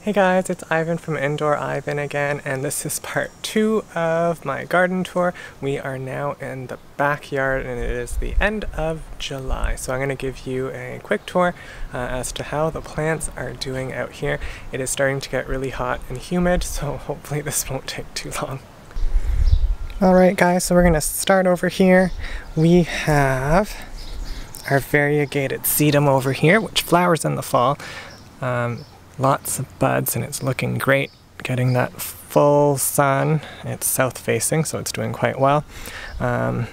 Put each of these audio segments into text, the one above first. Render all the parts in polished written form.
Hey guys, it's Ivan from Indoor Ivan again, and this is part 2 of my garden tour. We are now in the backyard and it is the end of July. So I'm going to give you a quick tour as to how the plants are doing out here. It is starting to get really hot and humid, so hopefully this won't take too long. Alright guys, so we're going to start over here. We have our variegated sedum over here, which flowers in the fall. Lots of buds and it's looking great, getting that full sun. It's south facing, so it's doing quite well. Can't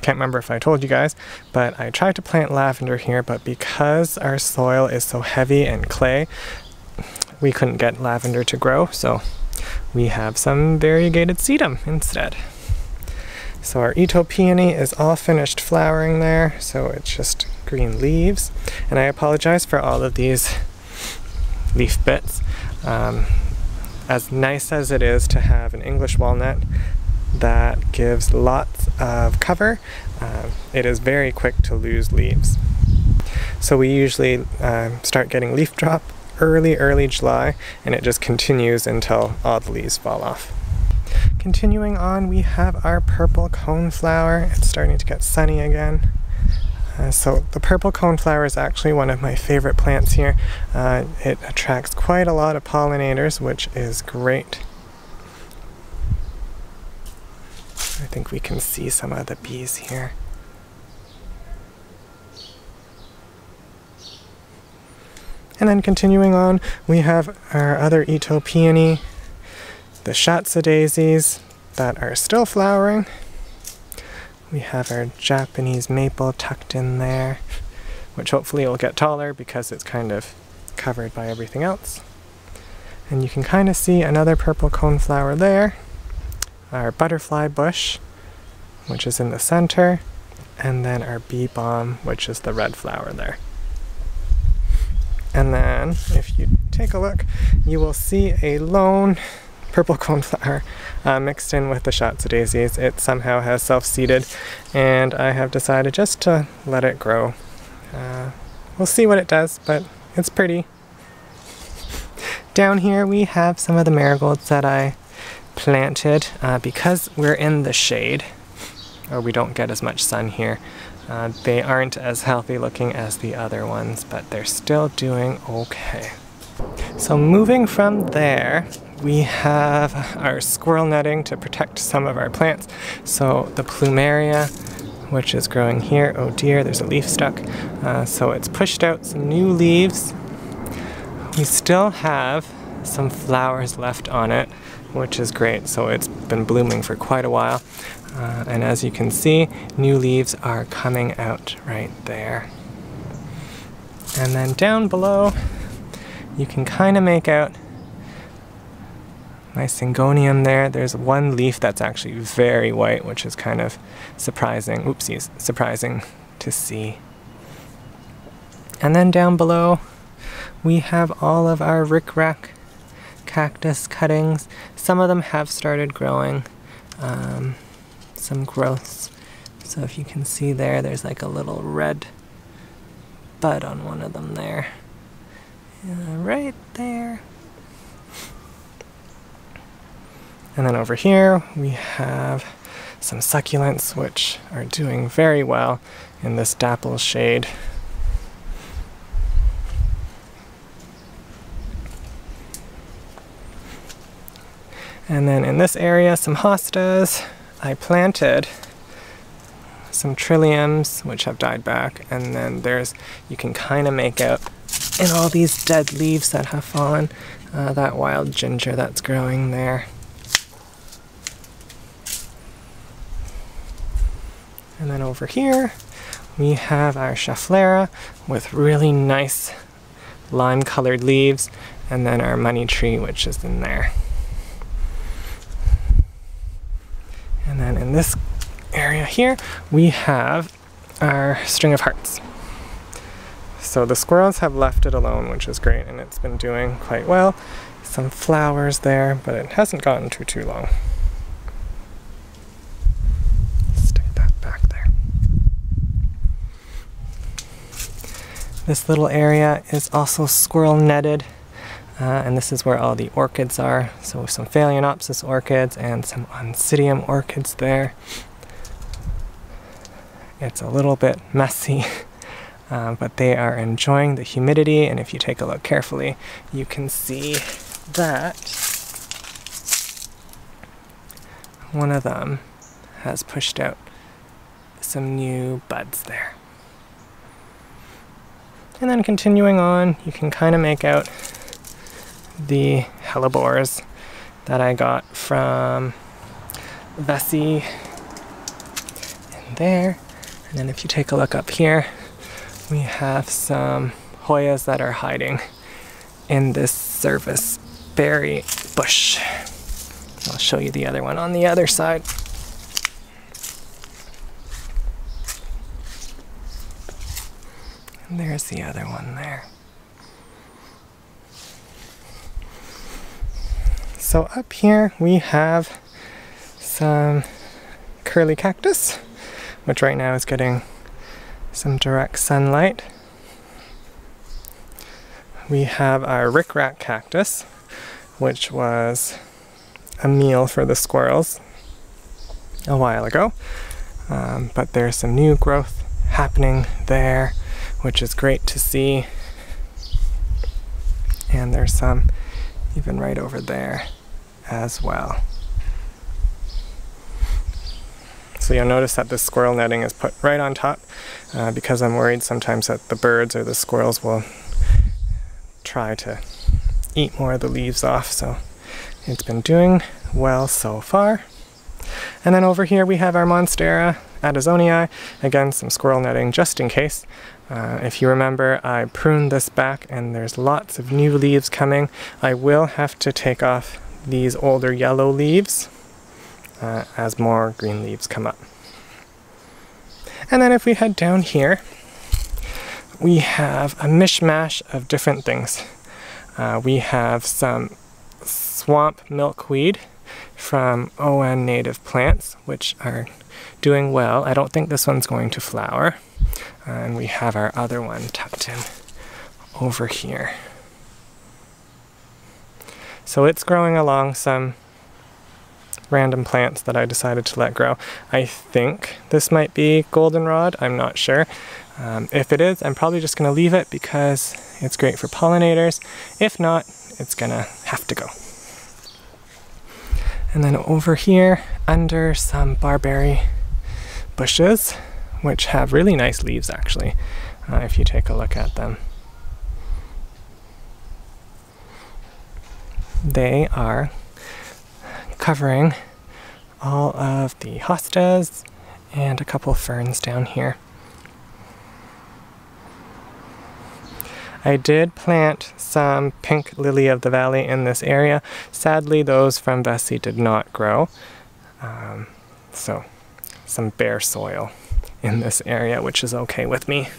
remember if I told you guys, but I tried to plant lavender here, but because our soil is so heavy and clay, we couldn't get lavender to grow, so we have some variegated sedum instead. So our Ito peony is all finished flowering there, so it's just green leaves. And I apologize for all of these leaf bits. As nice as it is to have an English walnut that gives lots of cover, it is very quick to lose leaves. So we usually start getting leaf drop early July, and it just continues until all the leaves fall off. Continuing on, we have our purple coneflower. It's starting to get sunny again. So the purple coneflower is actually one of my favorite plants here. It attracts quite a lot of pollinators, which is great. I think we can see some of the bees here. And then continuing on, we have our other Ito peony, the Shatsa daisies that are still flowering. We have our Japanese maple tucked in there, which hopefully will get taller because it's kind of covered by everything else. And you can kind of see another purple coneflower there, our butterfly bush, which is in the center, and then our bee balm, which is the red flower there. And then, if you take a look, you will see a lone purple coneflower mixed in with the Shatsa daisies. It somehow has self-seeded, and I have decided just to let it grow. We'll see what it does, but it's pretty. Down here we have some of the marigolds that I planted. Because we're in the shade, or we don't get as much sun here, they aren't as healthy looking as the other ones, but they're still doing okay. So moving from there, we have our squirrel netting to protect some of our plants. So the plumeria, which is growing here, oh dear, there's a leaf stuck. So it's pushed out some new leaves. We still have some flowers left on it, which is great. So it's been blooming for quite a while. And as you can see, new leaves are coming out right there. And then down below, you can kind of make out my syngonium there. There's one leaf that's actually very white, which is kind of surprising. Oopsies, surprising to see. And then down below, we have all of our rickrack cactus cuttings. Some of them have started growing, some growths. So if you can see there, there's like a little red bud on one of them there. Right there. And then over here we have some succulents which are doing very well in this dapple shade. And then in this area, some hostas. I planted some trilliums which have died back, and then you can kind of make out in all these dead leaves that have fallen, that wild ginger that's growing there. And then over here, we have our Schefflera with really nice lime-colored leaves, and then our money tree, which is in there. And then in this area here, we have our string of hearts. So the squirrels have left it alone, which is great, and it's been doing quite well. Some flowers there, but it hasn't gotten too long. This little area is also squirrel netted. And this is where all the orchids are. So some Phalaenopsis orchids and some Oncidium orchids there. It's a little bit messy, but they are enjoying the humidity, and if you take a look carefully, you can see that one of them has pushed out some new buds there. And then continuing on, you can kind of make out the hellebores that I got from Vessi in there. And then if you take a look up here, we have some Hoyas that are hiding in this service berry bush. I'll show you the other one on the other side. And there's the other one there. So up here we have some curly cactus, which right now is getting some direct sunlight. We have our rickrack cactus, which was a meal for the squirrels a while ago, but there's some new growth happening there, which is great to see. And there's some even right over there as well. So you'll notice that the squirrel netting is put right on top because I'm worried sometimes that the birds or the squirrels will try to eat more of the leaves off. So it's been doing well so far. And then over here we have our Monstera addisonii. Again, some squirrel netting just in case. If you remember, I pruned this back and there's lots of new leaves coming. I will have to take off these older yellow leaves as more green leaves come up. And then if we head down here, we have a mishmash of different things. We have some swamp milkweed from ON Native Plants, which are doing well. I don't think this one's going to flower. And we have our other one tucked in over here. So it's growing along some random plants that I decided to let grow. I think this might be goldenrod, I'm not sure. If it is, I'm probably just going to leave it because it's great for pollinators. If not, it's gonna have to go. And then over here, under some barberry bushes, which have really nice leaves actually, if you take a look at them. They are covering all of the hostas and a couple ferns down here. I did plant some pink lily of the valley in this area. Sadly, those from Vessi did not grow. So some bare soil in this area, which is okay with me.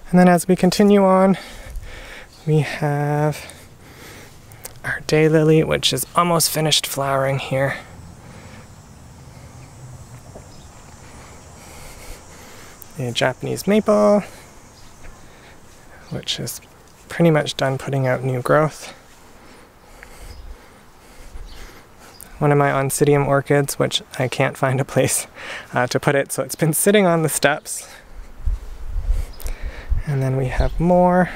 And then as we continue on, we have our daylily, which is almost finished flowering here. The Japanese maple, which is pretty much done putting out new growth. One of my Oncidium orchids, which I can't find a place to put it, so it's been sitting on the steps. And then we have more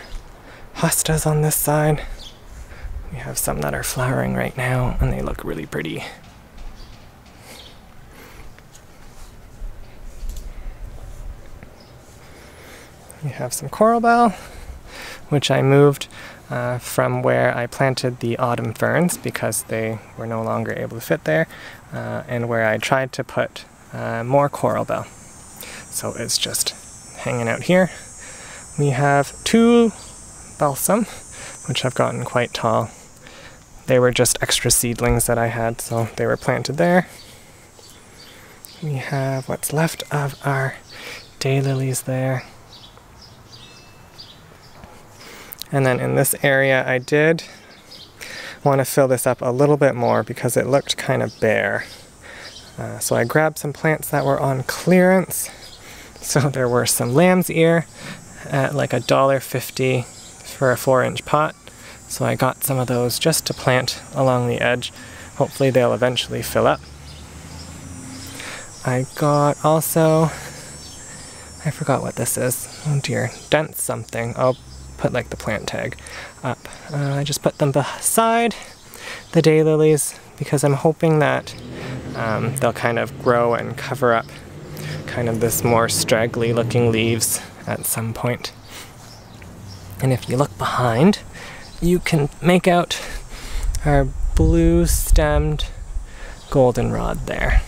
hostas on this side. We have some that are flowering right now, and they look really pretty. We have some coral bell, which I moved from where I planted the autumn ferns because they were no longer able to fit there, and where I tried to put more coral bell. So it's just hanging out here. We have two balsam, which have gotten quite tall. They were just extra seedlings that I had, so they were planted there. We have what's left of our daylilies there. And then in this area, I did want to fill this up a little bit more because it looked kind of bare. So I grabbed some plants that were on clearance So there were some lamb's ear at like $1.50 for a 4-inch pot. So I got some of those just to plant along the edge. Hopefully they'll eventually fill up. I got also, I forgot what this is. Oh dear, dense something. I'll put like the plant tag up. I just put them beside the daylilies because I'm hoping that they'll kind of grow and cover up kind of this more straggly looking leaves at some point. And if you look behind, you can make out our blue stemmed goldenrod there.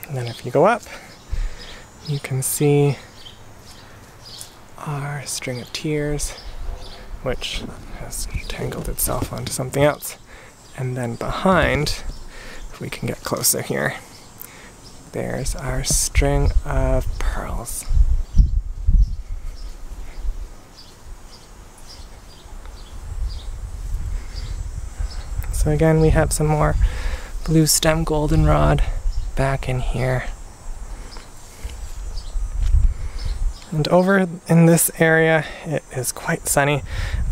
And then if you go up, you can see our string of tears, which has tangled itself onto something else. And then behind, if we can get closer here, there's our string of pearls. So again, we have some more blue stem goldenrod back in here. And over in this area, it is quite sunny.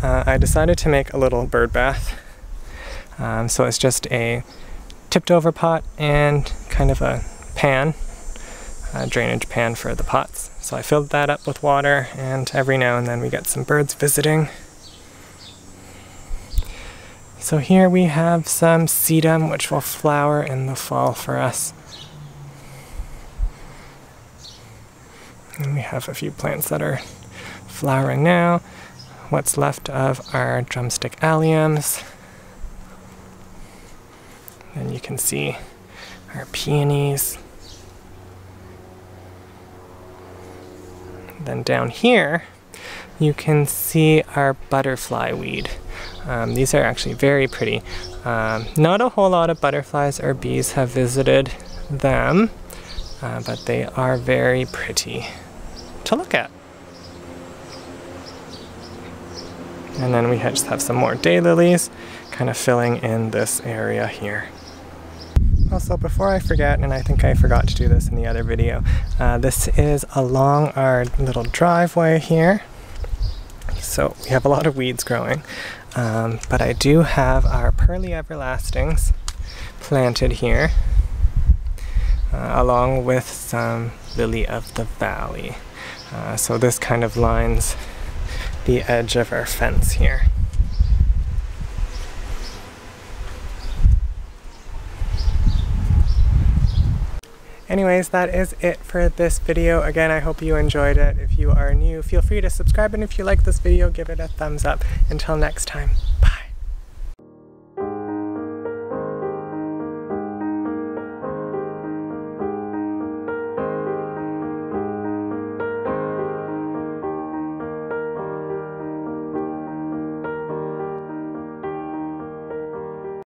I decided to make a little bird bath. So it's just a tipped over pot and kind of a pan, a drainage pan for the pots. So I filled that up with water, and every now and then we get some birds visiting. So here we have some sedum, which will flower in the fall for us. And we have a few plants that are flowering now. What's left of our drumstick alliums. And you can see our peonies. Then down here, you can see our butterfly weed. These are actually very pretty. Not a whole lot of butterflies or bees have visited them, but they are very pretty to look at. And then we just have some more daylilies kind of filling in this area here. Also, before I forget, and I think I forgot to do this in the other video, this is along our little driveway here. So we have a lot of weeds growing, but I do have our Pearly Everlastings planted here, along with some Lily of the Valley. So this kind of lines the edge of our fence here. Anyways, that is it for this video. Again, I hope you enjoyed it. If you are new, feel free to subscribe, and if you like this video, give it a thumbs up. Until next time, bye.